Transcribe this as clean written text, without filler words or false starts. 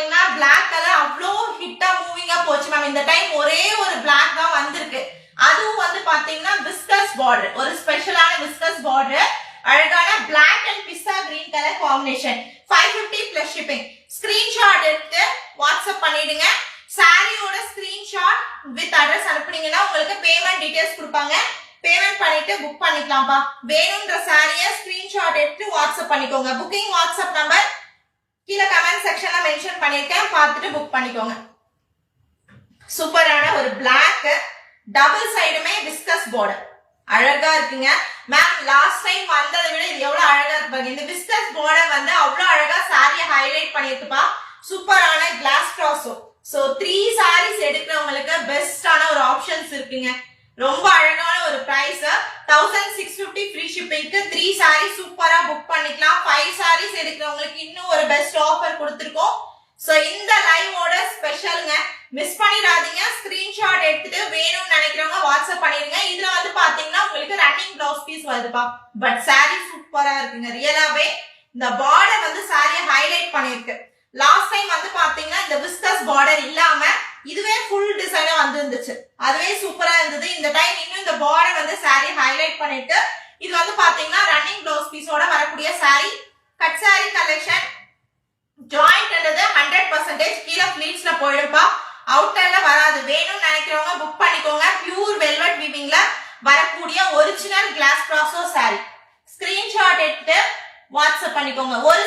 பாத்தீங்கன்னா black colour அவ்வளோ ஹிட்டா மூவிங்கா போச்சு மேம். இந்த டைம் ஒரே ஒரு பிளாக் தான் வந்திருக்கு. அதுவும் வந்து பாத்தீங்கன்னா விஸ்கஸ் பார்டர், ஒரு ஸ்பெஷலான விஸ்கஸ் பார்டர், அழகான black and pista green colour combination. 550 plus shipping. Screenshot எடுத்து வாட்ஸ்அப் பண்ணிடுங்க. சாரியோட ஸ்கிரீன்ஷாட் வித் அட்ரஸ் அனுப்புனீங்கன்னா உங்களுக்கு பேமெண்ட் டீடைல்ஸ் கொடுப்பாங்க. பேமெண்ட் பண்ணிட்டு புக் பண்ணிக்கலாம்ப்பா. வேணும்ன்ற சாரியை ஸ்கிரீன்ஷாட் எடுத்து வாட்ஸ்அப் பண்ணிக்கோங்க. புக்கிங் வாட்ஸ்அப் நம்பர் கீழே கமெண்ட் செக்ஷன்ல மென்ஷன் பண்ணிருக்கேன், பார்த்துட்டு புக் பண்ணிக்கோங்க. சூப்பரான ஒரு பிளாக் டபுள் சைடுமே விஸ்கஸ் பார்டர் அழகா இருக்குங்க மேம். லாஸ்ட் டைம் வந்ததை விட இது எவ்வளவு அழகா இருக்கு பாருங்க. இந்த விஸ்கஸ் பார்டர் வந்து அவ்வளவு அழகா சாரியை ஹைலைட் பண்ணிருக்குப்பா. சூப்பரான கிளாஸ் ட்ராஸோ. சோ 3 சாரீஸ் எடுக்கிறவங்களுக்கு பெஸ்டான ஒரு ஆப்ஷன்ஸ் இருக்குங்க. ரொம்ப அழகான ஒரு பிரைஸ் 1650 ஃப்ரீ ஷிப்பிங்க்கு 3 சாரீஸ் சூப்பரா புக் பண்ணிக்கலாம். 5 சாரீஸ் எடுக்கிறவங்களுக்கு இன்னும் ஒரு பெஸ்ட் ஆஃபர் கொடுத்திருக்கோம். சோ இந்த லைவோட ஸ்பெஷல்ங்க, மிஸ் பண்ணிடாதீங்க. ஸ்கிரீன்ஷாட் எடுத்துட்டு வேணும்னு நினைக்கிறவங்க வாட்ஸ்அப் பண்ணிருங்க. இதுல வந்து பாத்தீங்கன்னா உங்களுக்கு ரன்னிங் பிளவுஸ் பீஸ் வருதுப்பா. பட் சாரி சூப்பரா இருக்குங்க. ரியலாவே இந்த பார்டர் வந்து சாரியை ஹைலைட் பண்ணிருக்கு. லாஸ்ட் டைம் வந்து பாத்தீங்கன்னா இந்த விஸ்கஸ் பார்டர் இல்லாம இதுவே ஃபுல் டிசைனா வந்து இருந்துச்சு, அதுவே சூப்பரா இருந்தது. இந்த டைம் இன்னும் இந்த பார்டர் வந்து சாரி ஹைலைட் பண்ணிட்டு இது வந்து பாத்தீங்கன்னா ரன்னிங் பிளவுஸ் பீஸோட வரக்கூடிய சாரி. Cut sari collection. ஜாயிண்ட்ன்றது 100% கீழே ஃபிளீட்ஸ்ல போயிடுப்பா, அவுட்டர்ல வராது. வேணும்னு நினைக்கிறவங்க புக் பண்ணிக்கோங்க. பியூர் வெல்வெட் வீவிங்ல வரக்கூடிய ஒரிஜினல் கிளாஸ் ட்ராஸோ சாரி. ஸ்கிரீன்ஷாட் எடுத்து வாட்ஸ்அப் பண்ணிக்கோங்க. ஒரு